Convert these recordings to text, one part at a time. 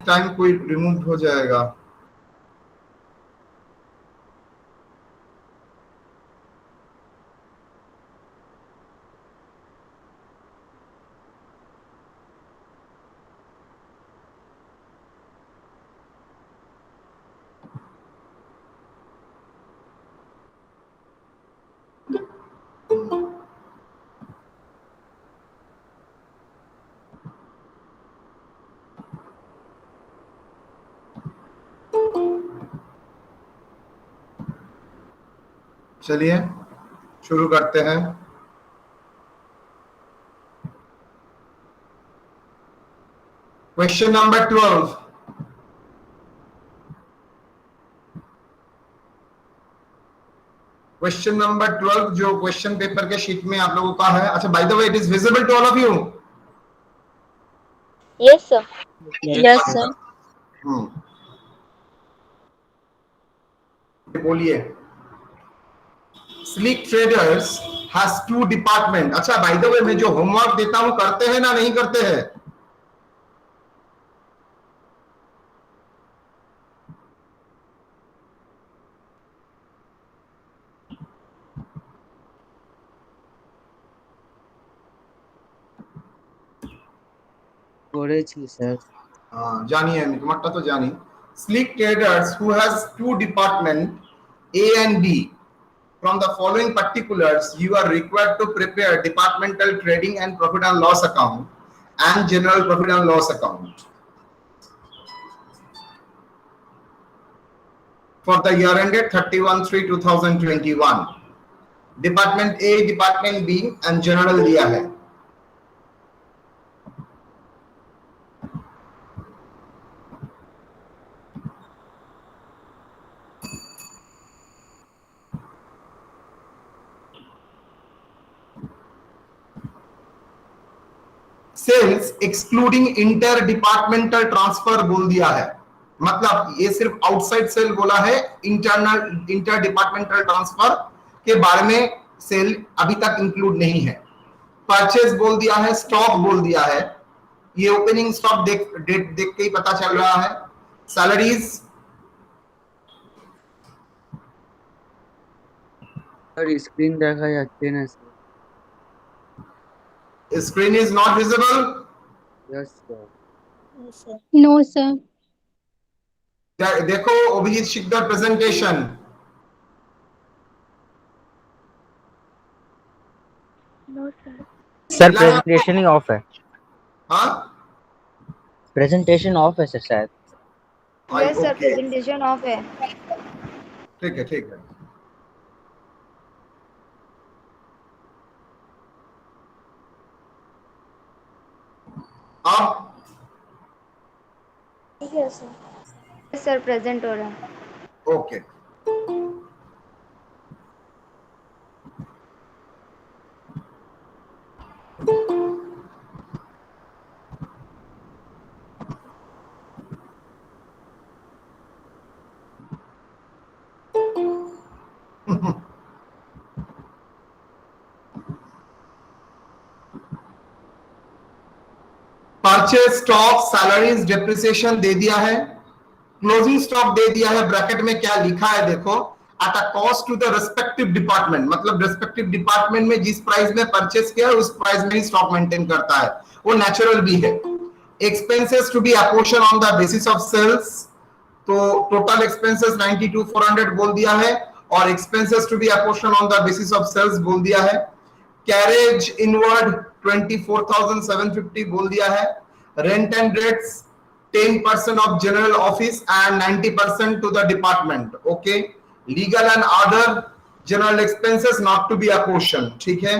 Time कोई remove हो जाएगा। चलिए शुरू करते हैं। Question number 12। क्वेश्चन नंबर 12 जो क्वेश्चन पेपर के शीट में आप लोगों का है। अच्छा, by the way, it is visible to all of you? Yes, sir. Yes, sir. बोलिए। Slick traders has 2 department. अच्छा, बाय द वे, मैं जो होमवर्क देता हूं करते हैं ना नहीं करते हैं? করেছি স্যার। জানি আমি, তোমারটা তো জানি। Slick traders who has 2 department A and B, from the following particulars you are required to prepare departmental trading and profit and loss account and general profit and loss account for the year ended 31/3/2021. Department A, department B and general दिया है। Sales excluding inter departmental transfer बोल दिया है। मतलब ये सिर्फ outside cell बोला है, इंटरनल इंटर डिपार्टमेंटल ट्रांसफर के बारे में सेल अभी तक इंक्लूड नहीं है। परचेज बोल दिया है, स्टॉक बोल दिया है, ये ओपनिंग स्टॉक डेट देख के ही पता चल रहा है। सैलरीज স্যার স্ক্রিন দেখা যাচ্ছে না sir. Screen is not visible. Yes sir. No, sir. देखो Abhijit Sikdar presentation. No, sir. Sir presentation ही ऑफ है। हाँ, प्रेजेंटेशन ऑफ है सर शायद। Yes, sir. Presentation off है। ठीक है, ठीक है। अब Yes, sir. Yes, sir. Present हो रहा है। Okay. Purchase stock, salaries, depreciation दे दिया है। क्लोजिंग स्टॉक दे दिया है। ब्रैकेट में क्या लिखा है देखो, at a cost to the respective department. मतलब रिस्पेक्टिव डिपार्टमेंट में जिस प्राइस में परचेज किया उस प्राइस में ही स्टॉक मेंटेन करता है, वो नेचुरल भी है। Expenses to be apportion on the basis of sales, तो टोटल एक्सपेंसेस 92,400 बोल दिया है और expenses to be apportion on the basis of sales बोल दिया है। कैरेज इनवर्ड 24,750 बोल दिया है। Rent and rates 10% of general office and 90% to the department. Okay. Legal and other general expenses not to be apportioned. ठीक है।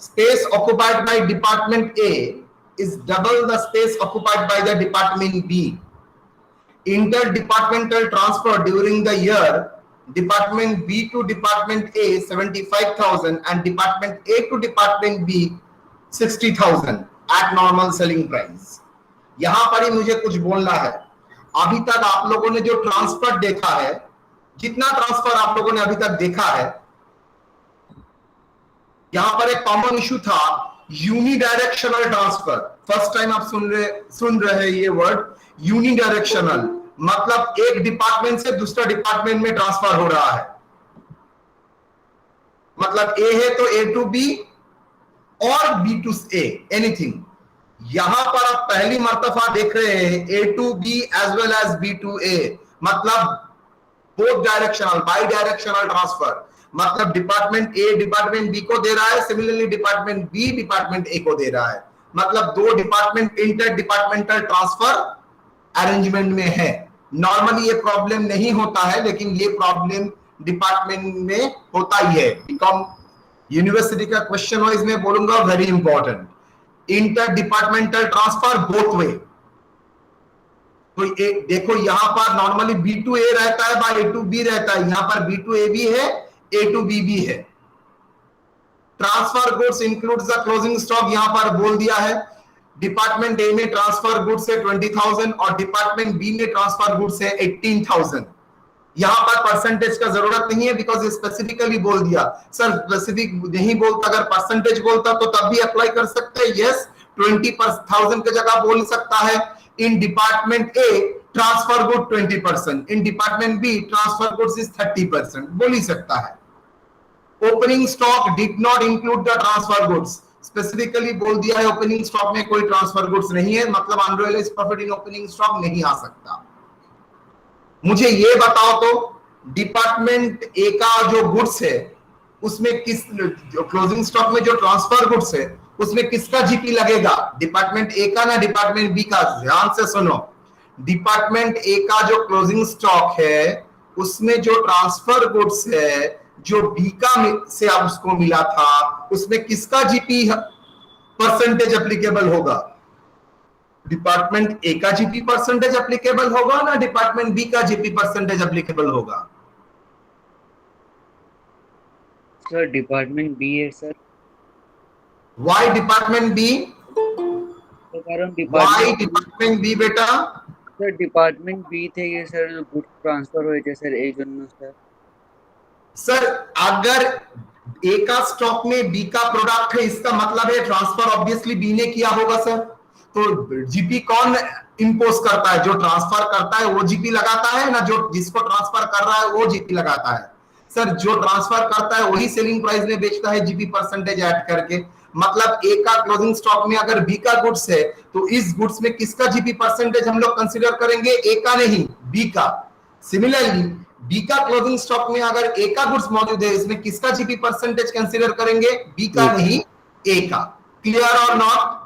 Space occupied by department A is double the space occupied by the department B. Interdepartmental transfer during the year, department B to department A 75,000 and department A to department B 60,000 at normal selling price. यहां पर ही मुझे कुछ बोलना है। अभी तक आप लोगों ने जो ट्रांसफर देखा है, जितना ट्रांसफर आप लोगों ने अभी तक देखा है, यहां पर एक कॉमन इशू था, यूनिडायरेक्शनल ट्रांसफर। फर्स्ट टाइम आप सुन रहे ये वर्ड यूनिडायरेक्शनल, मतलब एक डिपार्टमेंट से दूसरा डिपार्टमेंट में ट्रांसफर हो रहा है। मतलब ए है तो ए टू बी और बी टू ए, एनीथिंग। यहां पर आप पहली मर्तबा देख रहे हैं A to B as well as B to A, मतलब both directional, bidirectional transfer. मतलब डिपार्टमेंट ए डिपार्टमेंट बी को दे रहा है, similarly department B department A को दे रहा है। मतलब दो department inter departmental transfer arrangement में है। नॉर्मली ये प्रॉब्लम नहीं होता है, लेकिन ये प्रॉब्लम डिपार्टमेंट में होता ही है। बिकॉम यूनिवर्सिटी का क्वेश्चन वाइज में बोलूंगा, very important, inter departmental transfer both way. तो देखो यहां पर नॉर्मली बी टू ए रहता है, बाय ए टू बी रहता है, यहां पर बी टू ए भी है, ए टू बी भी है। Transfer goods includes the closing stock, यहां पर बोल दिया है। डिपार्टमेंट ए में ट्रांसफर गुड्स है 20,000 और डिपार्टमेंट बी में ट्रांसफर गुड्स है 18,000। यहां पर परसेंटेज का जरूरत नहीं है, बिकॉज स्पेसिफिकली बोल दिया। सर स्पेसिफिक नहीं बोलता, अगर परसेंटेज बोलता तो तब भी अप्लाई कर सकते हैं। यस, 20,000 की जगह बोल सकता है in department A transfer good 20%, in department B transfer goods is 30%, बोल ही सकता है। Opening stock did not include the transfer goods, specifically बोल दिया है ओपनिंग स्टॉक में कोई ट्रांसफर गुड्स नहीं है, मतलब अनरियलाइज्ड प्रॉफिट इन ओपनिंग स्टॉक नहीं आ सकता। मुझे ये बताओ तो डिपार्टमेंट ए का जो गुड्स है उसमें किस, क्लोजिंग स्टॉक में जो ट्रांसफर गुड्स है उसमें किसका जीपी लगेगा? डिपार्टमेंट ए का ना डिपार्टमेंट बी का? ध्यान से सुनो, डिपार्टमेंट ए का जो क्लोजिंग स्टॉक है उसमें जो ट्रांसफर गुड्स है जो बी का से आप उसको मिला था, उसमें किसका जीपी परसेंटेज एप्लीकेबल होगा? डिपार्टमेंट ए का जीपी परसेंटेज एप्लीकेबल होगा ना डिपार्टमेंट बी का जीपी परसेंटेज एप्लीकेबल होगा? सर डिपार्टमेंट बी है सर। Why department B? तो कारण वाई डिपार्टमेंट बी बेटा? सर डिपार्टमेंट बी थे ये सर, गुड ट्रांसफर হয়েছে सर এই জন্য सर। सर अगर ए का स्टॉक में बी का प्रोडक्ट है, इसका मतलब है ट्रांसफर ऑब्वियसली बी ने किया होगा सर। तो जीपी कौन इंपोज करता है? जो ट्रांसफर करता है वो जीपी लगाता है ना, जो जिसको ट्रांसफर कर रहा है वो जीपी लगाता है। सर जो ट्रांसफर करता है वही सेलिंग प्राइस में बेचता है जीपी परसेंटेज ऐड करके। मतलब ए का क्लोजिंग स्टॉक में अगर बी का गुड्स है तो इस गुड्स में किसका जीपी परसेंटेज हम लोग कंसीडर करेंगे? ए का नहीं, बी का। सिमिलरली बी का क्लोजिंग स्टॉक में अगर ए का गुड्स मौजूद है, इसमें किसका जीपी परसेंटेज कंसीडर करेंगे? बी का नहीं, ए का। क्लियर और नॉट?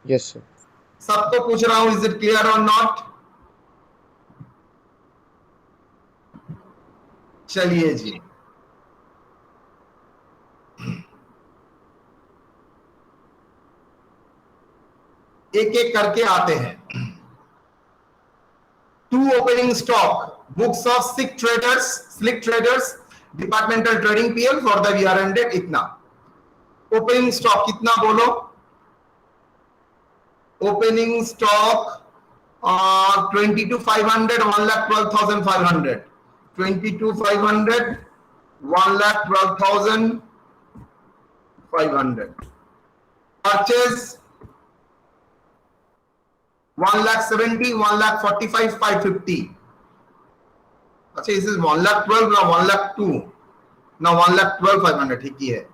Yes sir. सबको पूछ रहा हूं, इज इट क्लियर और नॉट? चलिए जी, एक एक करके आते हैं। To opening stock books of slick traders departmental trading PL for the year ended इतना। ओपनिंग स्टॉक कितना बोलो? Opening stock 22,500, 1,12,500, 22,500, 1,12,500। परचेज 1,70,000, 1,45,550। अच्छा, इस 1,12,000 ना 1,02,000 ना 1,12,500, ठीक ही है।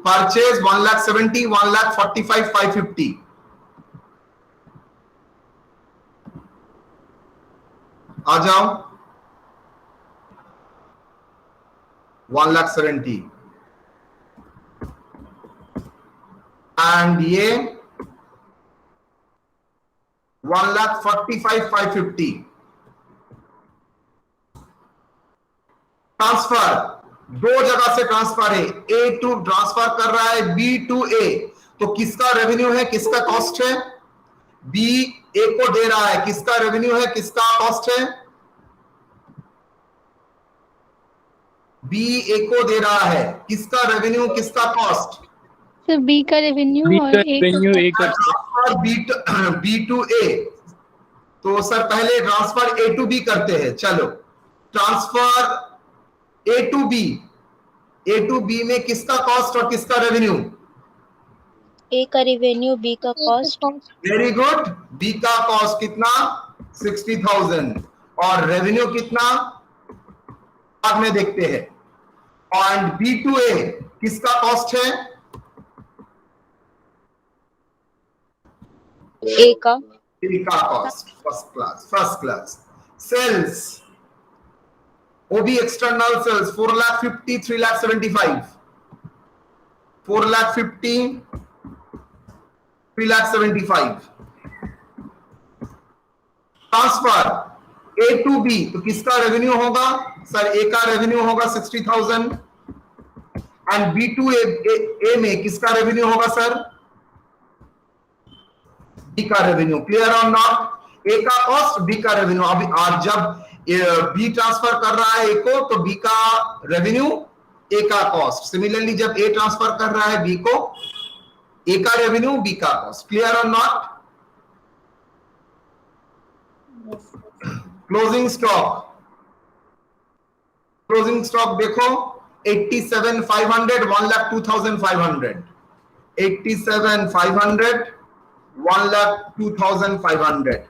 परचेज 1,70,000, 1,45,550। आ जाओ, 1,70,000 एंड ये 1,45,550। ट्रांसफर दो जगह से ट्रांसफर है, ए टू ट्रांसफर कर रहा है बी टू ए, तो किसका रेवेन्यू है, किसका कॉस्ट है? बी ए को दे रहा है, किसका रेवेन्यू है, किसका कॉस्ट है? बी ए को दे रहा है, किसका रेवेन्यू, किसका कॉस्ट? सर बी का रेवेन्यू और ए का ट्रांसफर बी टू ए, तो सर पहले ट्रांसफर ए टू बी करते हैं। चलो ट्रांसफर ए टू बी में किसका कॉस्ट और किसका रेवेन्यू? ए का रेवेन्यू, बी का कॉस्ट। Very good. बी का कॉस्ट कितना? 60,000 और रेवेन्यू कितना बाद में देखते हैं। और बी टू ए किसका कॉस्ट है? ए का। बी का cost. First class. Sales, OB external sales 4,50,000 3,75,000, 4,50,000 3,75,000। Transfer A to B, तो किसका रेवेन्यू होगा सर? ए का रेवेन्यू होगा 60,000 एंड बी टू ए में किसका रेवेन्यू होगा सर? बी का रेवेन्यू। क्लियर और नॉट? ए का कॉस्ट, बी का रेवेन्यू। अभी आज जब बी ट्रांसफर कर रहा है ए को, तो बी का रेवेन्यू, ए का कॉस्ट। सिमिलरली जब ए ट्रांसफर कर रहा है बी को, ए का रेवेन्यू, बी का कॉस्ट। क्लियर और not? Closing stock, closing stock देखो 87,500 1,02,500, 87,500 1,02,500।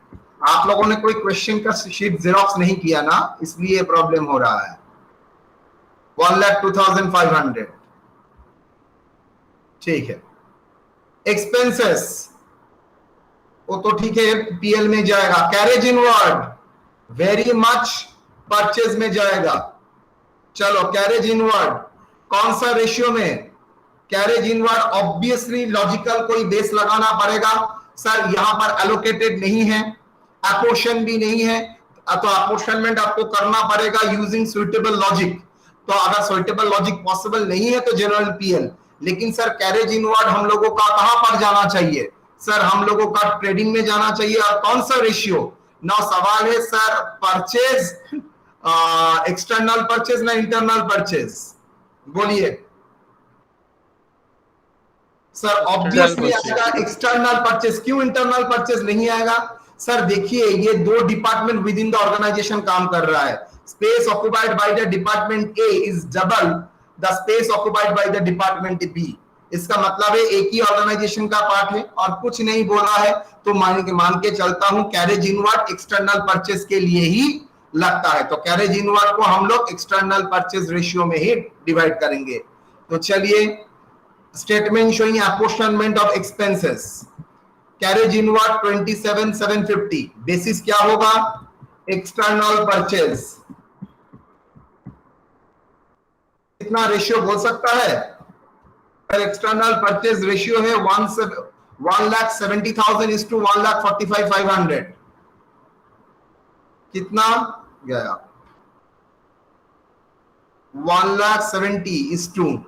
आप लोगों ने कोई क्वेश्चन का शीट जेरोक्स नहीं किया ना, इसलिए प्रॉब्लम हो रहा है। 1,02,500, ठीक है। एक्सपेंसेस वो तो ठीक है, पीएल में जाएगा। Carriage inward very much purchase में जाएगा। चलो कैरेज इनवर्ड कौन सा रेशियो में? कैरेज इनवर्ड ऑब्वियसली लॉजिकल कोई बेस लगाना पड़ेगा सर, यहां पर एलोकेटेड नहीं है, अपोर्शन भी नहीं है, तो अपोर्शनमेंट आपको करना पड़ेगा यूजिंग सुइटेबल लॉजिक। तो अगर सुइटेबल लॉजिक पॉसिबल नहीं है तो जनरल पीएल। लेकिन सर कैरेज इनवर्ड हम लोगों का कहां पर जाना चाहिए सर? हम लोगों का ट्रेडिंग में जाना चाहिए। और कौन सा रेशियो? ना सवाल है सर परचेज, एक्सटर्नल परचेज ना इंटरनल परचेज? बोलिए सर। ऑब्वियसली आएगा एक्सटर्नल परचेज। क्यों इंटरनल परचेज नहीं आएगा सर? देखिए ये दो department within the organisation काम कर रहा है। Space occupied by the department A is double the space occupied by the department B. इसका मतलब है एक ही ऑर्गेनाइजेशन का पार्ट है और कुछ नहीं बोला है, तो मान के चलता हूं कैरेज इनवर्ड एक्सटर्नल परचेज के लिए ही लगता है। तो कैरेज इनवर्ड को हम लोग एक्सटर्नल परचेज रेशियो में ही डिवाइड करेंगे। तो चलिए statement showing apportionment of expenses. Carriage inward 27,750, basis क्या होगा? External purchase. कितना रेशियो बोल सकता है? एक्सटर्नल परचेज रेशियो है 1,70,000 इज टू 1,45,500। कितना गया? 1,70,000 is to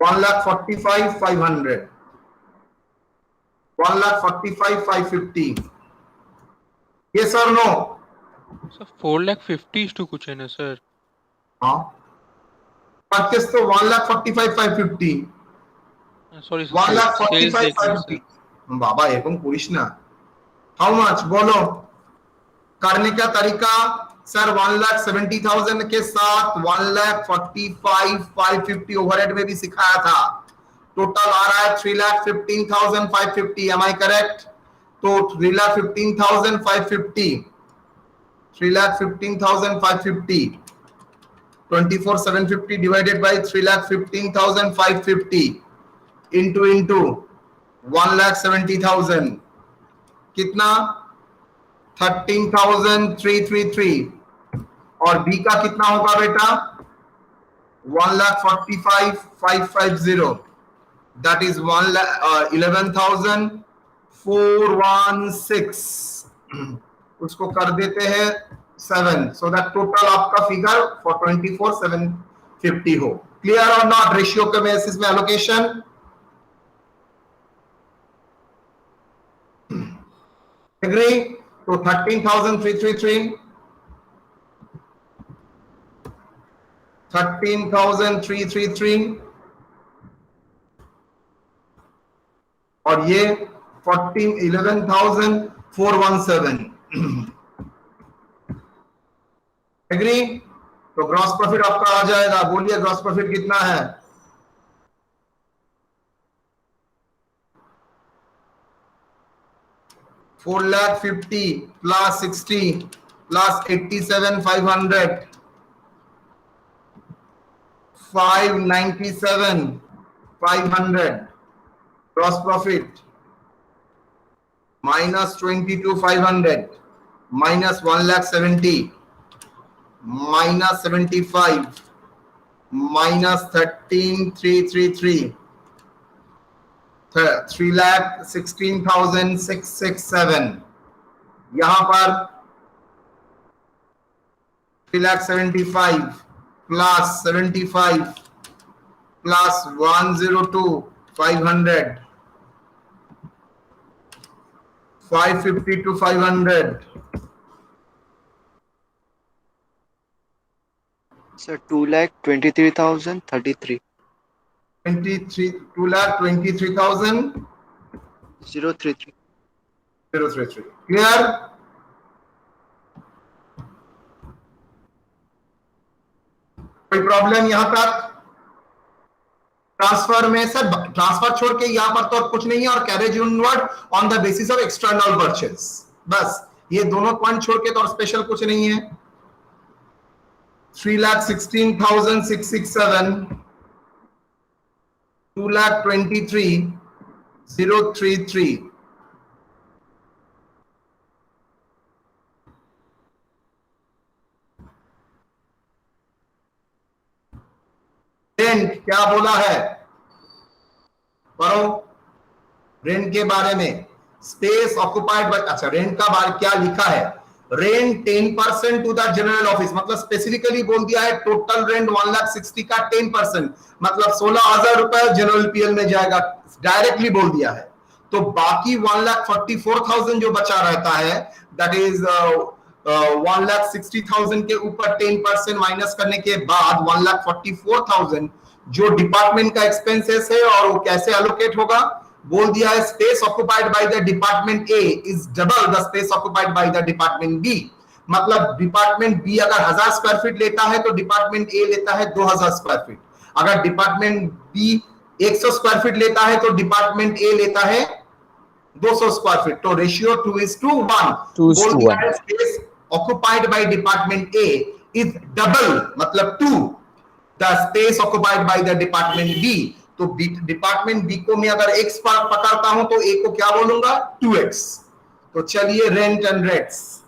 1,45,500, 1,45,550। yes or no? Sir 4,50,000 कुछ है ना सर? हाँ परचेस तो 1,45,550, सॉरी 1,45,550। बाबा एवं पुरुष ना, हाउ मच बोलो? करने का तरीका सर 1,70,000 के साथ 1,45,550 ओवरहेड में भी सिखाया था। टोटल आ रहा है 3,15,550। Am I correct? तो 3,15,550, 3,15,550 24,750 divided by 3,15,550 into 1,70,000 कितना? 13,333। और बी का कितना होगा बेटा? 1,45,550, that is 11,416। उसको कर देते हैं 7, so that total आपका फिगर for 24,750 हो। क्लियर और नॉट? रेशियो के बेसिस में एलोकेशन। एग्री? तो 13,333, 13,333 और ये 11,417। एग्री? तो ग्रॉस प्रॉफिट आपका आ जाएगा, बोलिए ग्रॉस प्रॉफिट कितना है? $4,50,000 plus 60 plus 87,500 597,500 gross profit minus 22,500 minus 1,70,000 minus 75 minus 13,333 3,16,667। यहां पर 3,75,000 plus 75 plus 102,500 552 500 Sir, 2,23,033. 2,23,000 033. 033। क्लियर? कोई प्रॉब्लम यहां तक? ट्रांसफर में सर, ट्रांसफर छोड़ के यहां पर तो और कुछ नहीं है, और carriage inward on the basis of external purchase, बस ये दोनों पॉइंट छोड़ के तो और स्पेशल कुछ नहीं है। 3,16,667 2,23,033। रेंट क्या बोला है? पढ़ो रेंट के बारे में। स्पेस ऑक्युपाइड बाय, अच्छा रेंट का बारे क्या लिखा है? Rent 10% to the general office, मतलब स्पेसिफिकली बोल दिया है टोटल रेंट 1,60,000 का 10%, मतलब 16,000 रुपए जनरल पीएल में जाएगा, डायरेक्टली बोल दिया है। तो बाकी 1,44,000 जो बचा रहता है, दैट इज 1,60,000 के ऊपर 10% माइनस करने के बाद 1,44,000 जो डिपार्टमेंट का एक्सपेंसेस है, और वो कैसे एलोकेट होगा? बोल दिया है space occupied by the department A is double the space occupied by the department B. मतलब डिपार्टमेंट बी अगर 1,000 स्क्वायर फीट लेता है तो डिपार्टमेंट ए लेता है 2,000 स्क्वायर फीट। अगर डिपार्टमेंट बी 100 स्क्वायर फीट लेता है तो डिपार्टमेंट ए लेता है 200 स्क्वायर फीट। तो ratio 2:1। 2:1. Space occupied by department A is double, मतलब 2 the space occupied by the department B. तो डिपार्टमेंट बी को मैं अगर x पकड़ता हूं तो a को क्या बोलूंगा? 2x। तो चलिए रेंट एंड रेट्स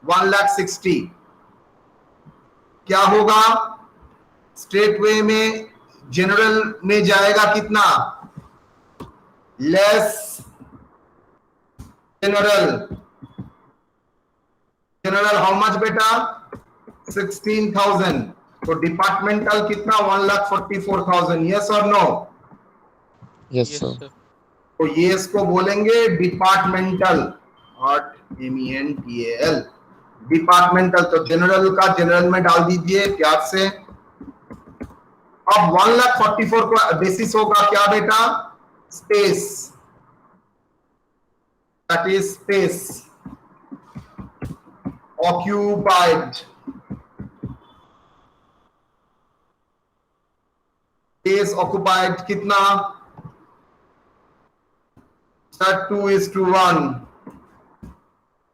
1,60,000 क्या होगा? स्ट्रेट वे में जनरल में जाएगा कितना? लेस जनरल हाउ मच बेटा? 16,000। तो डिपार्टमेंटल कितना? 1,44,000। यस और no? Yes, Yes, sir. sir. तो ये इसको बोलेंगे डिपार्टमेंटल, MENTAL डिपार्टमेंटल। तो जनरल का जनरल में डाल दीजिए प्यार से। अब 1,44,000 का बेसिस होगा क्या बेटा? Space, that is space occupied. Space occupied कितना? 2:1।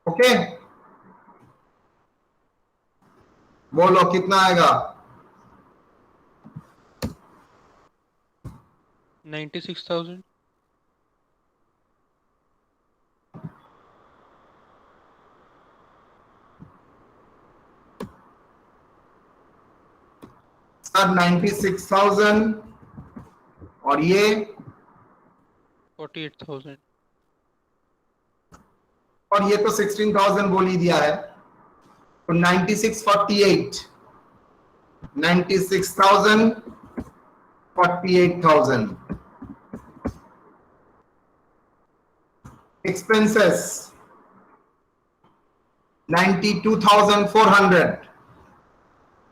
ओके, बोलो कितना आएगा? 96,000. सर 96,000 और ये 48,000. और ये तो 16,000 बोल ही दिया है, तो 96,48 96,000 48,000। एक्सपेंसेस 92,400।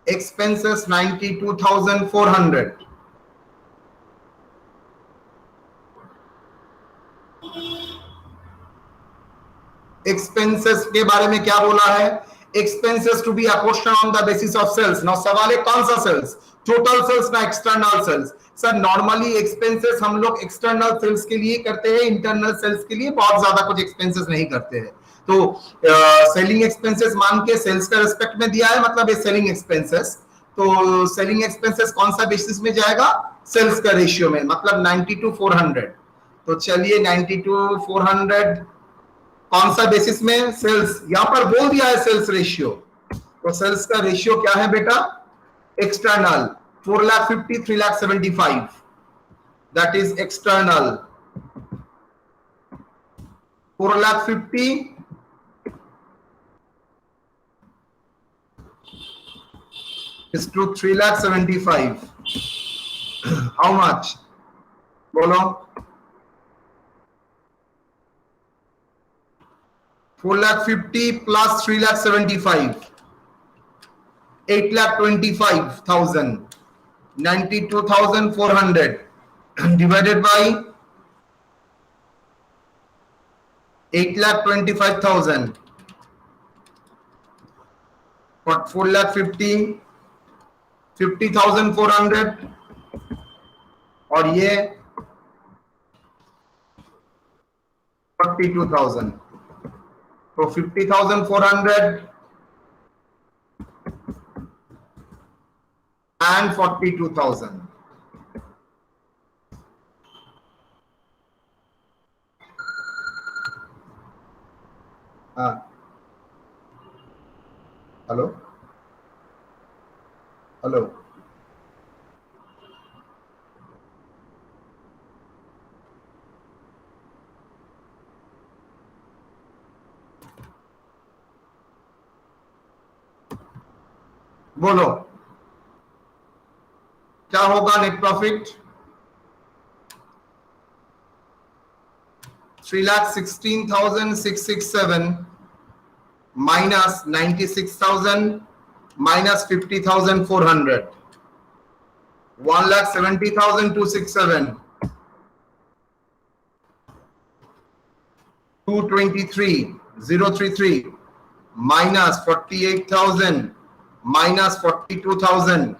expenses 92,400। एक्सपेंसेस के बारे में क्या बोला है? Expenses to be apportion on the basis of sales. Now सवाल है कौन सा सेल्स? टोटल सेल्स ना external sales? Sir normally expenses हम लोग एक्सटर्नल सेल्स के लिए करते हैं, इंटरनल सेल्स के लिए बहुत ज्यादा कुछ एक्सपेंसेस नहीं करते हैं। तो सेलिंग एक्सपेंसेस मान के सेल्स का रिस्पेक्ट में दिया है, मतलब ये सेलिंग एक्सपेंसेस। तो सेलिंग एक्सपेंसेस कौन सा बेसिस में जाएगा? सेल्स का रेशियो में, मतलब 90 to 400। तो चलिए 90 to 400 कौन सा बेसिस में? सेल्स। यहां पर बोल दिया है सेल्स रेशियो, तो सेल्स का रेशियो क्या है बेटा? External 4,50,000 3,75,000, that is external 4,50,000 is to 3,75,000. How much? बोलो। 4,50,000 plus 3,75,000, 8,25,000. 92,400 divided by 8,25,000. What? 4,50,000 50,400 और ये 42,000। तो 50,400 and 42,000। हाँ, हेलो हेलो, बोलो क्या होगा net profit? 3,16,667 minus 96,000 minus 50,400, 1,70,267, 223,033 minus 48,000 minus 42,000,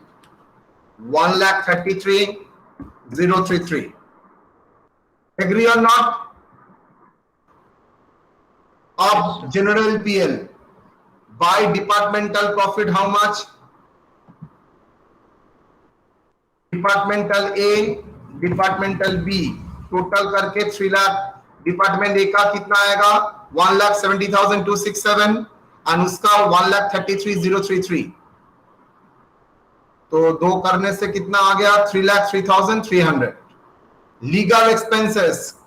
1,33,033। Agree or not? Of general PL by departmental profit how much? Departmental A, departmental B, total करके 3 lakh. Department A का कितना आएगा? 1,70,267 और उसका 1,33,033। तो दो करने से कितना आ गया? 3,03,300। लीगल एक्सपेंसेस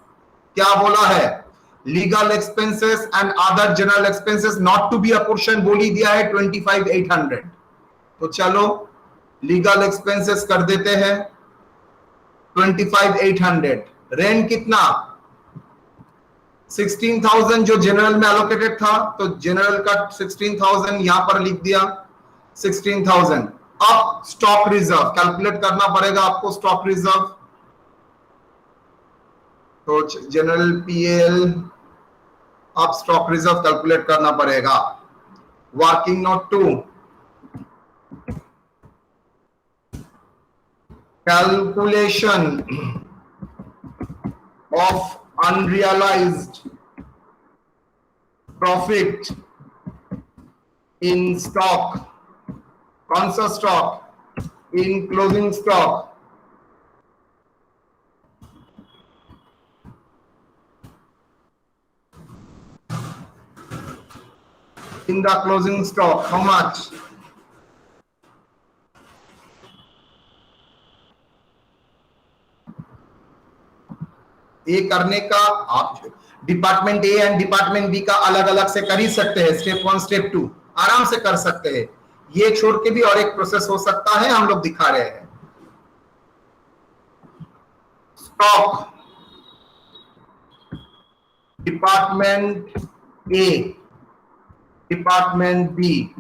क्या बोला है? Legal expenses and other general expenses not to be apportion बोली दिया है 25,800। तो चलो लीगल एक्सपेंसेस कर देते हैं 25,800। रेंट कितना? 16,000 जो जनरल में एलोकेटेड था, तो जनरल का 16,000 यहां पर लिख दिया 16,000। अब स्टॉक रिजर्व कैलकुलेट करना पड़ेगा आपको। स्टॉक रिजर्व तो जनरल पीएल, अब स्टॉक रिजर्व कैलकुलेट करना पड़ेगा। Working note 2, calculation of unrealized profit in stock। कौन सा stock? in closing stock। in the closing stock how much? ये करने का आप department A and department B का अलग अलग से कर ही सकते हैं। स्टेप 1 स्टेप 2 आराम से कर सकते हैं। ये छोड़ के भी और एक प्रोसेस हो सकता है, हम लोग दिखा रहे हैं। Stock department A, department B,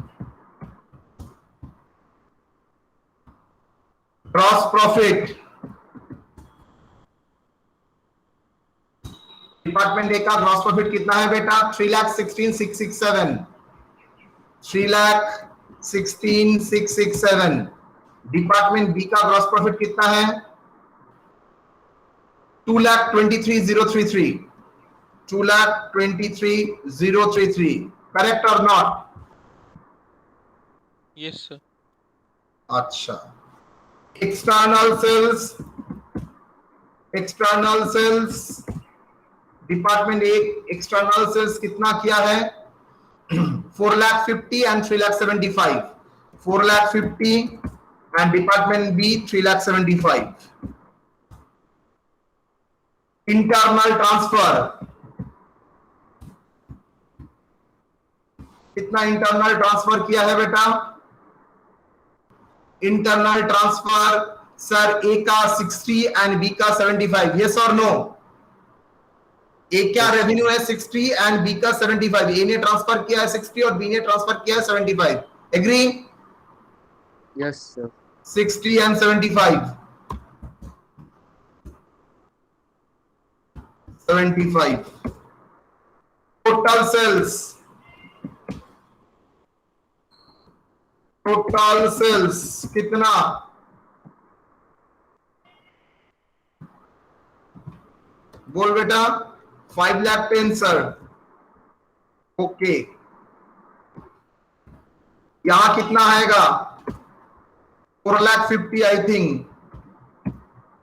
gross profit department A का ग्रॉस प्रॉफिट कितना है बेटा? 3,16,667, 3,16,667। डिपार्टमेंट बी का ग्रॉस प्रॉफिट कितना है? 2,23,033, 2,23,033। करेक्ट और नॉट? Yes, sir. अच्छा, external sales department A external sales कितना किया है? 4,50,000 and 3,75,000, 4,50,000 and department B 3,75,000। Internal transfer कितना इंटरनल ट्रांसफर किया है बेटा? इंटरनल ट्रांसफर सर ए का 60 एंड बी का 75, यस और नो? ए क्या रेवेन्यू है 60 एंड बी का 75, ए ने ट्रांसफर किया है 60 और बी ने ट्रांसफर किया है 75, agree? Yes sir. 60 and 75, 75। Total sales कितना? बोल बेटा। 5,10,000 सर। ओके, यहां कितना आएगा? 4,50,000 आई थिंक,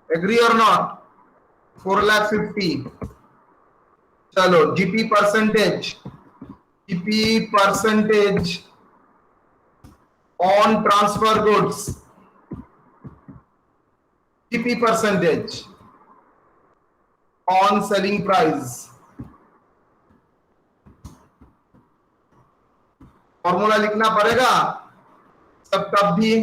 एग्री और नॉट? 4,50,000। चलो GP percentage on transfer goods, GP percentage on selling price, formula लिखना पड़ेगा सब तब भी।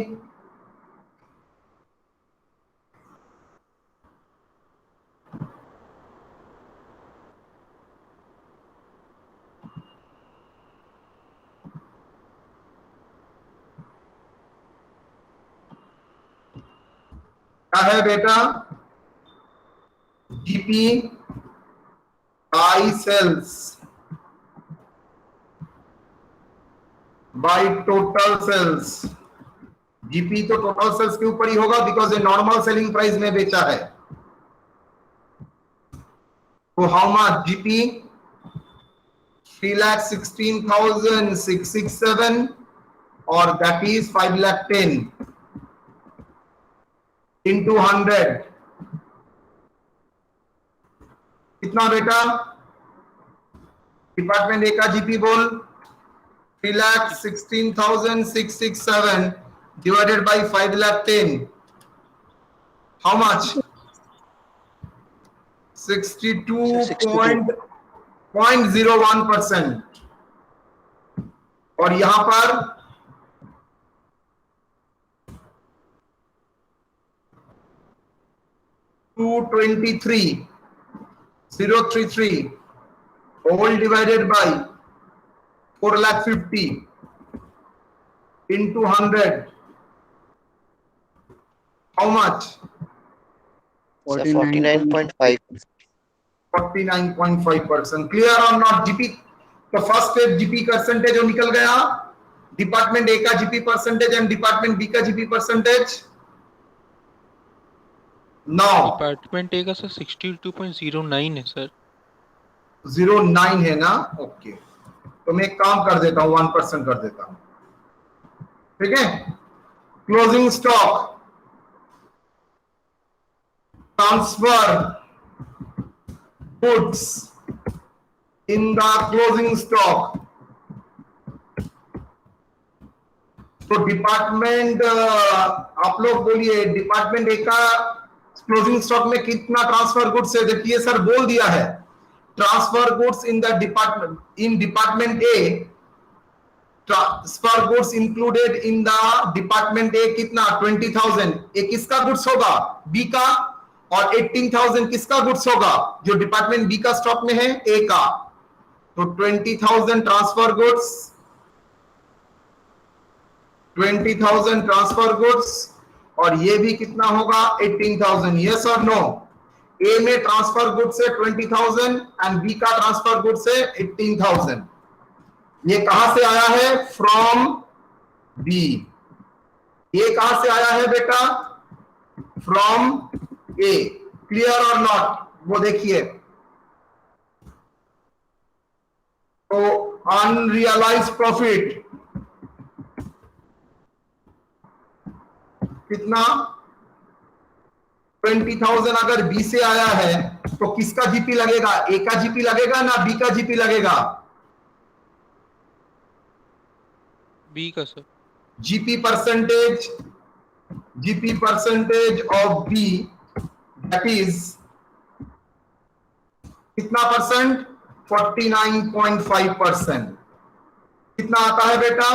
क्या है बेटा? GP by sales by total sales. GP तो टोटल सेल्स के ऊपर ही होगा बिकॉज ये नॉर्मल सेलिंग प्राइस में बेचा है। तो हाउ मच जीपी? 3,16,667 और दैट इज 5,10,000 into 100 कितना बेटा? डिपार्टमेंट ए का जीपी बोल। 3,16,667 divided by 5,10,000, how much? 62.01%। और यहां पर 223,033 all divided by 4,50,000 into 100, how much? 49.5. 49.5%। Clear और नॉट? जीपी तो फर्स्ट स्टेप जीपी परसेंटेज जो निकल गया, डिपार्टमेंट ए का GP percentage and department B का GP percentage. Now department A का सर 62.09 है सर। 09 है ना? ओके, तो मैं एक काम कर देता हूं, 1% कर देता हूं, ठीक है? Closing stock transfer goods in the closing stock. तो डिपार्टमेंट आप लोग बोलिए, डिपार्टमेंट ए का क्लोजिंग स्टॉक में कितना ट्रांसफर गुड्स है? देखिए सर बोल दिया है, transfer goods in the department, in department A transfer goods included in the department A कितना? 20,000। ए किसका गुड्स होगा? बी का। और 18,000 किसका गुड्स होगा? जो डिपार्टमेंट बी का स्टॉक में है, ए का। तो 20,000 ट्रांसफर गुड्स, 20,000 ट्रांसफर गुड्स, और ये भी कितना होगा? 18,000। यस और नो? ए में ट्रांसफर गुड से 20,000 एंड बी का ट्रांसफर गुड से 18,000। ये कहां से आया है? From B. ये कहां से आया है बेटा? From A. क्लियर और नॉट? वो देखिए, तो अनरियलाइज प्रॉफिट कितना? 20,000 अगर बी से आया है तो किसका जीपी लगेगा? ए का जीपी लगेगा ना बी का जीपी लगेगा? बी का sir. GP percentage of B that is कितना परसेंट? 49.5%। कितना आता है बेटा?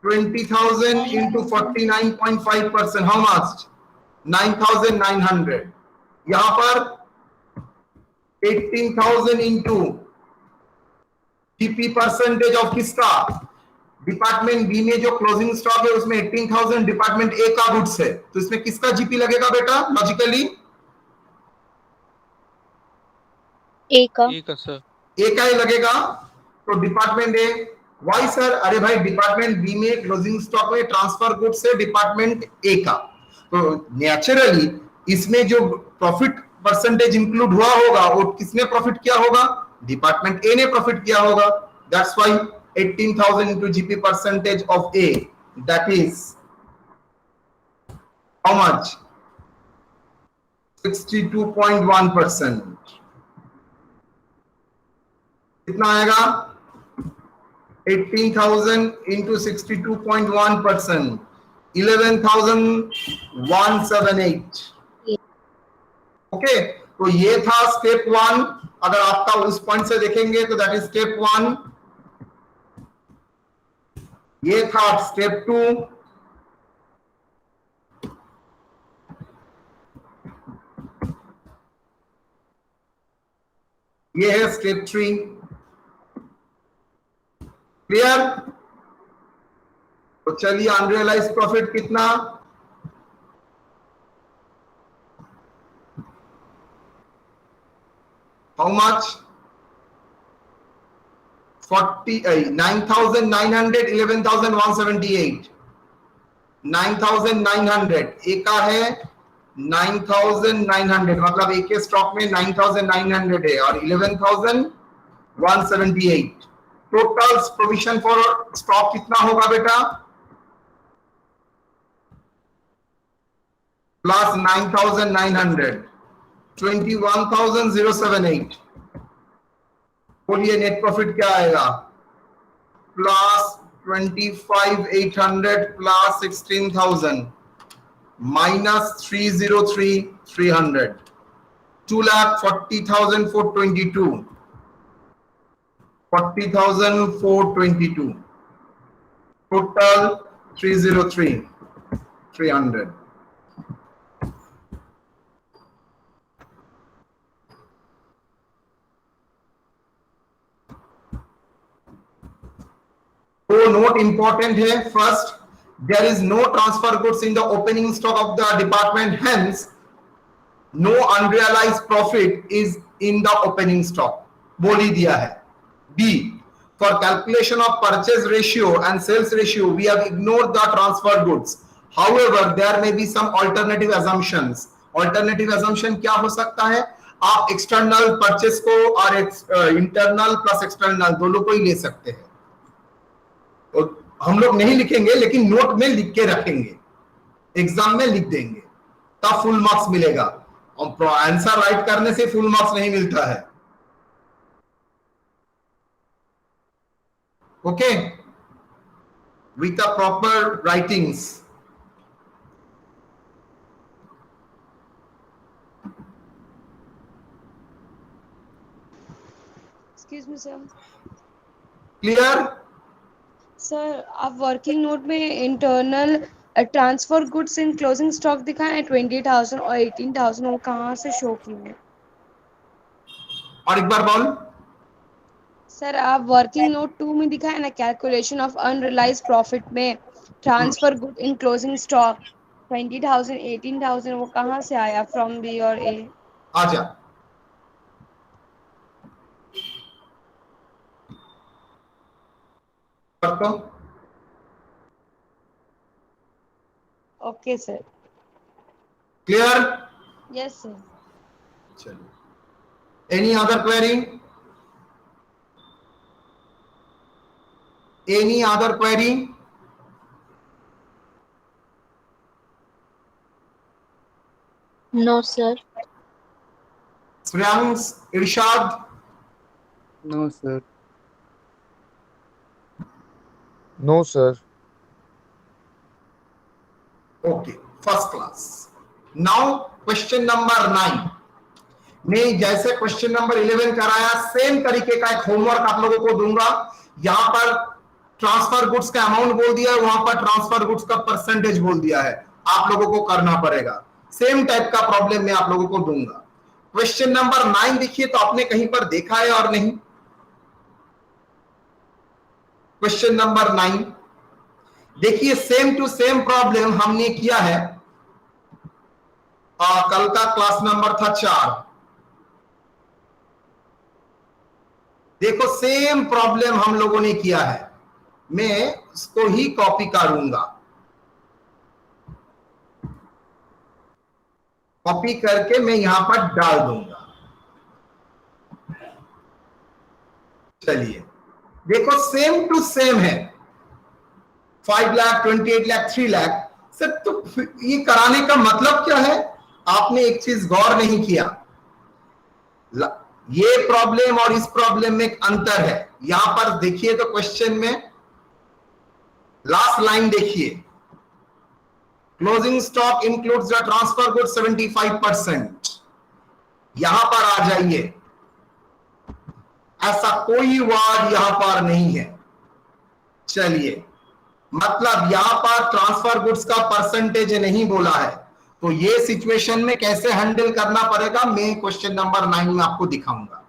20,000 इंटू 49.5%, हाउ मच? 9,900। यहां पर 18,000 इंटू जीपी परसेंटेज ऑफ किसका? डिपार्टमेंट बी में जो क्लोजिंग स्टॉक है उसमें 18,000 डिपार्टमेंट ए का गुड्स है, तो इसमें किसका जीपी लगेगा बेटा? लॉजिकली ए का सर। ए का ही लगेगा। तो डिपार्टमेंट ए। Y sir? अरे भाई डिपार्टमेंट बी में क्लोजिंग स्टॉक में ट्रांसफर गुड्स है डिपार्टमेंट ए का, तो नेचुरली इसमें जो प्रॉफिट परसेंटेज इंक्लूड हुआ होगा वो किसने प्रॉफिट किया होगा? डिपार्टमेंट ए ने प्रॉफिट किया होगा। That's why 18,000 into GP percentage of A, that is how much? 62.1%। कितना आएगा? 18,000 into 62.1%, 11,178। ओके, तो ये था स्टेप 1। अगर आपका उस पॉइंट से देखेंगे तो दैट इज स्टेप 1। ये था स्टेप 2। ये है स्टेप 3। क्लियर? तो चलिए, अनरियलाइज्ड प्रॉफिट कितना? How much? 9,900, 11,178। 9,900 एक का है, 9,900 मतलब एक के स्टॉक में 9,900 है और 11,178। टोटल प्रोविजन फॉर स्टॉक कितना होगा बेटा? प्लस 9,900, 21,078। बोलिए नेट प्रॉफिट क्या आएगा? Plus 25,800 plus 16,000 minus 303,300, 2,40,422, 40,422, total 303,300। तो नोट इंपॉर्टेंट है। First, there is no transfer goods in the opening stock of the department, hence no unrealised profit is in the opening stock, बोल ही दिया है। B, for calculation of purchase ratio and sales ratio we have ignored the transfer goods, however there may be some alternative assumptions। Alternative assumption क्या हो सकता है? आप external purchase को और इंटरनल प्लस एक्सटर्नल दोनों को ही ले सकते हैं। तो हम लोग नहीं लिखेंगे लेकिन नोट में लिख के रखेंगे, एग्जाम में लिख देंगे, तब फुल मार्क्स मिलेगा। और आंसर राइट करने से फुल मार्क्स नहीं मिलता है। Okay, with the proper writings. Excuse me sir. Clear? Sir आप वर्किंग नोट में इंटरनल ट्रांसफर गुड्स इन क्लोजिंग स्टॉक दिखाए हैं 20,000 और 18,000, वो कहाँ से शो किए हैं? और एक बार बोल। सर आप वर्किंग नोट 2 में दिखाए ना, कैलकुलेशन ऑफ अनरियलाइज्ड प्रॉफिट में transfer good in closing stock 20,000 18,000, वो कहाँ से आया? फ्रॉम बी और ए? आजा। तो okay sir. Clear? Yes sir. चलिए, any other query? Any other query? No, sir. Shreyansh, Irshad? No sir. No, sir. Okay, first class. Now question number 9 में जैसे क्वेश्चन नंबर 11 कराया, सेम तरीके का एक होमवर्क आप लोगों को दूंगा। यहां पर ट्रांसफर गुड्स का अमाउंट बोल दिया है, वहां पर ट्रांसफर गुड्स का परसेंटेज बोल दिया है, आप लोगों को करना पड़ेगा। सेम टाइप का प्रॉब्लम मैं आप लोगों को दूंगा। क्वेश्चन नंबर 9 देखिए, तो आपने कहीं पर देखा है और नहीं? क्वेश्चन नंबर 9 देखिए, सेम टू सेम प्रॉब्लम हमने किया है। कल का क्लास नंबर था 4। देखो, सेम प्रॉब्लम हम लोगों ने किया है, मैं इसको ही कॉपी करूंगा, कॉपी करके मैं यहां पर डाल दूंगा। चलिए देखो, सेम टू सेम है। 5 लाख, 28 लाख, 3 लाख। सर तो ये कराने का मतलब क्या है? आपने एक चीज गौर नहीं किया, ये प्रॉब्लम और इस प्रॉब्लम में एक अंतर है। यहां पर देखिए तो क्वेश्चन में लास्ट लाइन देखिए, closing stock includes the transfer goods 75%। यहां पर आ जाइए, ऐसा कोई वर्ड यहां पर नहीं है। चलिए, मतलब यहां पर ट्रांसफर गुड्स का परसेंटेज नहीं बोला है, तो ये सिचुएशन में कैसे हैंडल करना पड़ेगा मैं क्वेश्चन नंबर 9 में आपको दिखाऊंगा।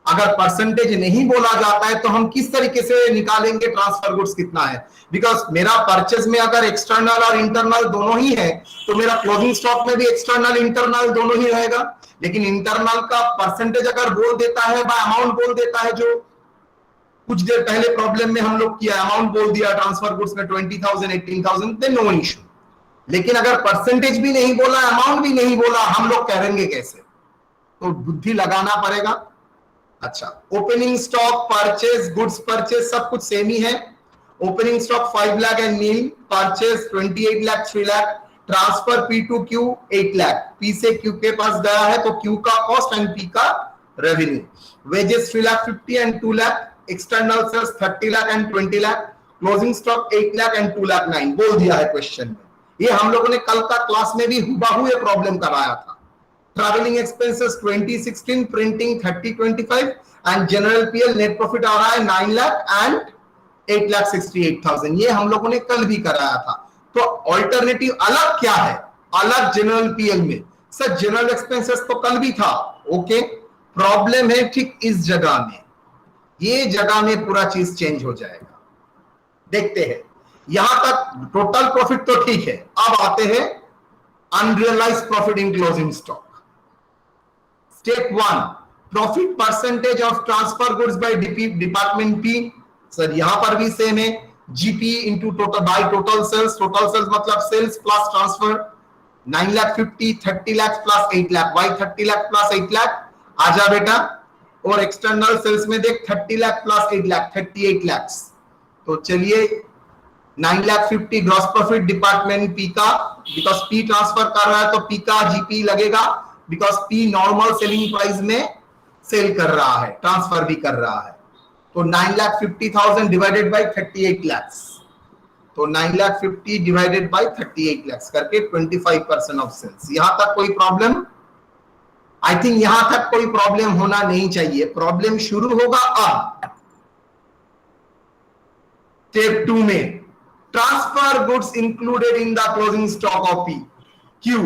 अगर परसेंटेज नहीं बोला जाता है तो हम किस तरीके से निकालेंगे ट्रांसफर गुड्स कितना है? बिकॉज मेरा परचेज में अगर एक्सटर्नल और इंटरनल दोनों ही है, तो मेरा क्लोजिंग स्टॉक में भी एक्सटर्नल इंटरनल दोनों ही रहेगा। लेकिन इंटरनल का परसेंटेज अगर बोल देता है, बाय अमाउंट बोल देता है, जो कुछ देर पहले प्रॉब्लम में हम लोग किया, अमाउंट बोल दिया ट्रांसफर गुड्स में 20,000, 18,000, देन नो इशू। लेकिन अगर परसेंटेज भी नहीं बोला, अमाउंट भी नहीं बोला, हम लोग करेंगे कैसे? तो बुद्धि लगाना पड़ेगा। अच्छा, opening stock, purchase, goods purchase सब कुछ सेम ही है। Opening stock 5 lakh and nil, purchase 28 lakh, 3 lakh, transfer P to Q 8 lakh, P से Q के पास गया है तो Q का कॉस्ट एंड P का revenue. Wages 3 lakh 50 and 2 lakh, external sales 30 lakh and 20 lakh, closing stock 8 lakh and 2 lakh 9 बोल दिया है क्वेश्चन में। ये हम लोगों ने कल का क्लास में भी हुबहू ये प्रॉब्लम कराया था। Travelling expenses 2016, printing 3025 and general PL net profit आ रहा है 9 लाख एंड 8,68,000। ये हम लोगों ने कल भी कराया था। तो ऑल्टरनेटिव अलग क्या है? अलग जनरल पीएल में सर जनरल एक्सपेंसेस तो कल भी था, ओके। प्रॉब्लम है ठीक इस जगह में, ये जगह में पूरा चीज चेंज हो जाएगा। देखते हैं, यहां तक टोटल प्रॉफिट तो ठीक है। अब आते हैं unrealised profit in closing stock. Step 1, profit percentage of transfer goods by department P. Sir यहां पर भी सेम है, GP into total by total sales. Total sales मतलब sales plus transfer. 9 lakh 50, 30 lakh plus 8 lakh, Y 30 lakh plus 8 lakh. आजा बेटा, और एक्सटर्नल सेल्स में देख 30 लाख प्लस 8 लाख, 38 लाख। तो चलिए 9 lakh 50 gross profit department P का, बिकॉज पी ट्रांसफर कर रहा है तो पी का जीपी लगेगा, because P normal selling price में सेल कर रहा है, ट्रांसफर भी कर रहा है। तो 9,50,000 डिवाइडेड बाय 38 लाख, तो 9,50,000 डिवाइडेड बाय 38 लाख करके 25% ऑफ सेल्स। यहां तक कोई प्रॉब्लम? आई थिंक यहां तक कोई प्रॉब्लम होना नहीं चाहिए। प्रॉब्लम शुरू होगा अब स्टेप 2 में, transfer goods included in the closing stock of P Q.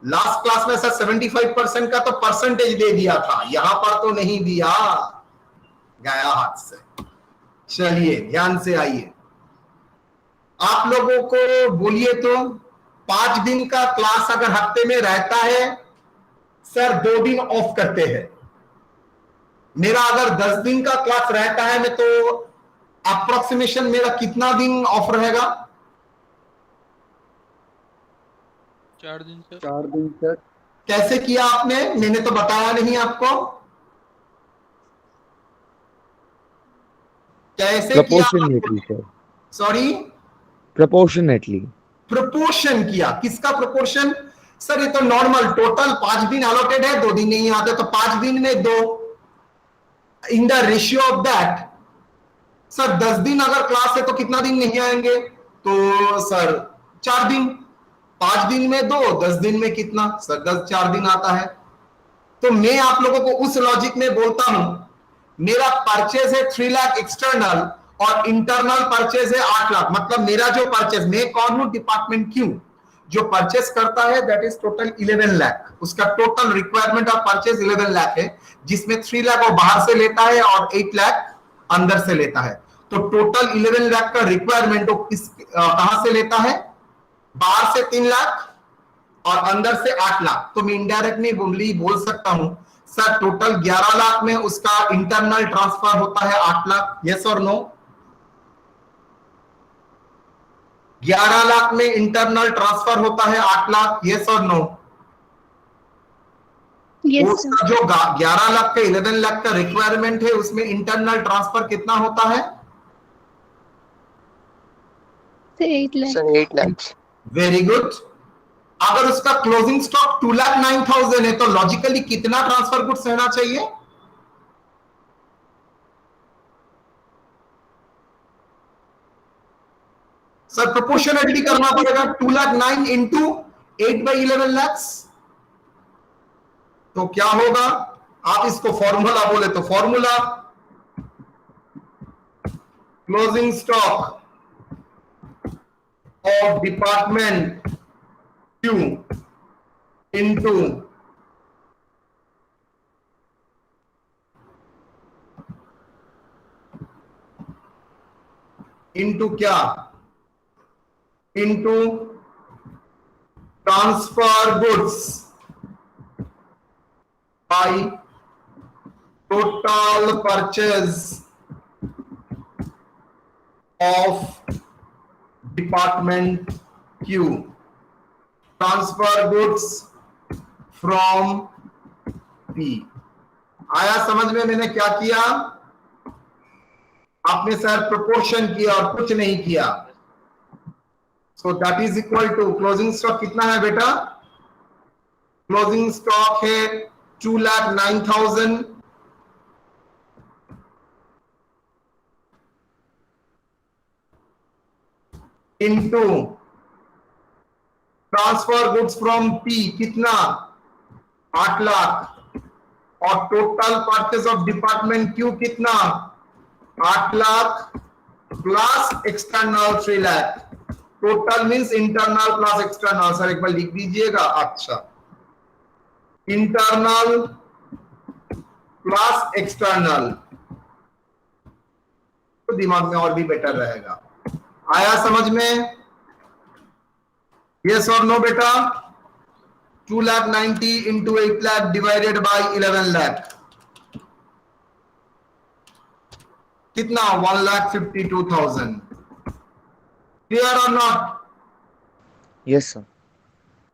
Last class में सर 75% का तो परसेंटेज दे दिया था, यहां पर तो नहीं दिया, गया हाथ से। चलिए ध्यान से आइए, आप लोगों को बोलिए तो 5 दिन का क्लास अगर हफ्ते में रहता है सर 2 दिन ऑफ करते हैं। मेरा अगर 10 दिन का क्लास रहता है मैं तो अप्रोक्सीमेशन मेरा कितना दिन ऑफ रहेगा? 4 दिन सर। 4 दिन सर। कैसे किया आपने? मैंने तो बताया नहीं आपको। कैसे किया? Proportionately, sir. Sorry, Proportionately. Proportion किया। किसका प्रोपोर्शन? सर ये तो नॉर्मल टोटल 5 दिन अलॉटेड है, 2 दिन नहीं आते तो 5 दिन में 2 in the ratio of that. Sir 10 दिन अगर क्लास है तो कितना दिन नहीं आएंगे? तो सर 4 दिन। 5 दिन में 2, 10 दिन में कितना? सर 4 दिन आता है। तो मैं आप लोगों को उस लॉजिक में बोलता हूं, मेरा परचेज है 3 लाख एक्सटर्नल और इंटरनल परचेज है 8 लाख। मतलब मेरा जो परचेज, मैं कौन हूं? डिपार्टमेंट क्यों जो परचेज करता है दैट इज टोटल 11 लाख। उसका total requirement of purchase 11 lakh है, जिसमें 3 लाख वो बाहर से लेता है और 8 लाख अंदर से लेता है। तो टोटल 11 लाख का रिक्वायरमेंट वो कहां से लेता है? बाहर से 3 लाख और अंदर से 8 लाख। तो मैं इनडायरेक्टली बोल सकता हूं सर टोटल 11 लाख में उसका इंटरनल ट्रांसफर होता है 8 लाख। यस और नो? 11 लाख में इंटरनल ट्रांसफर होता है 8 लाख। यस और नो? उसका जो 11 लाख का 11 लाख का रिक्वायरमेंट है उसमें इंटरनल ट्रांसफर कितना होता है? 8 lakh. Sir, 8 lakhs. Very good. अगर उसका क्लोजिंग स्टॉक 2,09,000 है तो लॉजिकली कितना ट्रांसफर गुड्स रहना चाहिए? सर प्रोपोर्शनली करना पड़ेगा। 2,09,000 इंटू 8/11 lakhs। तो क्या होगा? आप इसको फॉर्मूला बोले तो formula closing stock of department Q into क्या? Into transfer goods by total purchase of department Q। Transfer goods from P। आया समझ में मैंने क्या किया? आपने सर प्रोपोर्शन किया और कुछ नहीं किया। So that is equal to closing stock कितना है बेटा? क्लोजिंग स्टॉक है 2,09,000 into transfer goods from P कितना? 8 लाख और total purchase of department Q कितना? 8 lakh plus external 3 lakh. Total means internal plus external. Sir एक बार लिख दीजिएगा। अच्छा, इंटरनल प्लस एक्सटर्नल तो दिमाग में और भी बेटर रहेगा। आया समझ में? यस और नो बेटा? 2,90,000 into 8 lakh divided by 11 lakh कितना? 1,52,000। क्लियर और नॉट? Yes sir.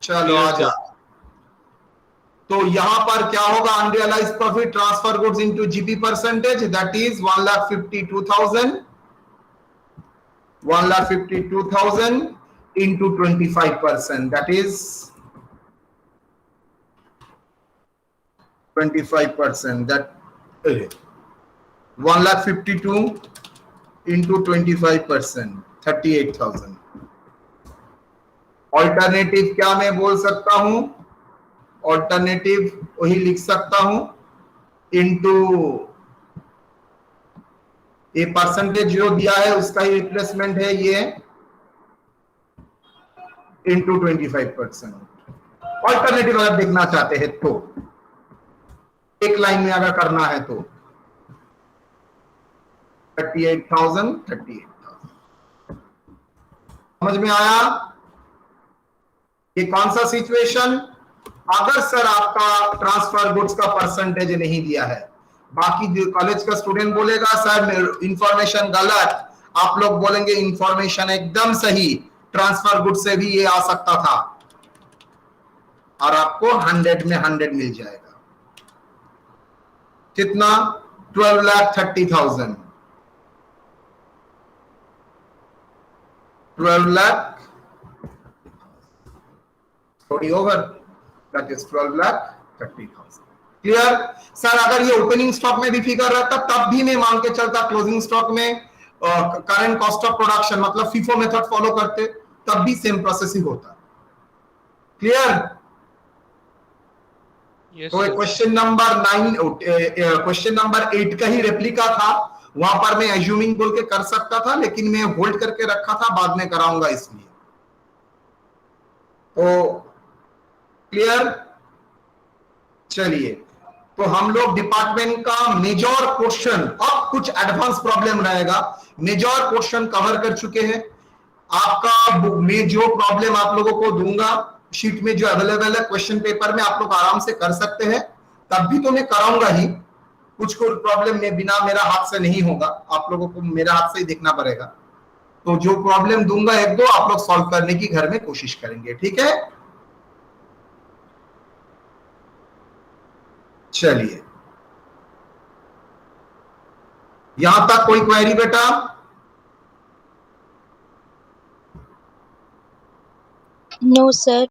चलो आ जा। तो यहां पर क्या होगा? Unrealised profit transfer goods into GP percentage that is 1,52,000। 1,52,000 into 25%, that is 25%. That 1,52,000 into 25%, 38,000. Alternative क्या मैं बोल सकता हूं? ऑल्टरनेटिव वही लिख सकता हूं इनटू ये परसेंटेज जो दिया है उसका ही रिप्लेसमेंट है ये इंटू 25%। ऑल्टरनेटिव अगर देखना चाहते हैं तो एक लाइन में अगर करना है तो 38,000 समझ में आया? ये कौन सा सिचुएशन? अगर सर आपका ट्रांसफर गुड्स का परसेंटेज नहीं दिया है, बाकी जो कॉलेज का स्टूडेंट बोलेगा सर इंफॉर्मेशन गलत, आप लोग बोलेंगे इंफॉर्मेशन एकदम सही, ट्रांसफर गुड्स से भी ये आ सकता था, और आपको 100 में 100 मिल जाएगा। कितना? 12,30,000, 12 lakh थोड़ी over, that is 12,30,000। Clear sir? अगर ये ओपनिंग स्टॉक में भी फिगर रहता तब भी मैं मान के चलता क्लोजिंग स्टॉक में करंट कॉस्ट ऑफ प्रोडक्शन मतलब फीफो मेथड फॉलो करते, तब भी सेम प्रोसेस ही होता। क्लियर? Yes, तो sir. क्वेश्चन नंबर 8 का ही रेप्लिका था, वहां पर मैं एज्यूमिंग बोल के कर सकता था, लेकिन मैं होल्ड करके रखा था, बाद में कराऊंगा इसलिए। तो क्लियर? चलिए, तो हम लोग डिपार्टमेंट का मेजर पोर्शन, अब कुछ एडवांस प्रॉब्लम रहेगा, मेजर पोर्शन कवर कर चुके हैं। आपका बुक में जो प्रॉब्लम आप लोगों को दूंगा, शीट में जो अवेलेबल है क्वेश्चन पेपर में, आप लोग आराम से कर सकते हैं, तब भी तो मैं कराऊंगा ही। कुछ प्रॉब्लम में बिना मेरा हाथ से नहीं होगा, आप लोगों को मेरा हाथ से ही देखना पड़ेगा। तो जो प्रॉब्लम दूंगा एक दो, आप लोग सॉल्व करने की घर में कोशिश करेंगे, ठीक है? चलिए, यहां तक कोई क्वेरी बेटा? No, sir.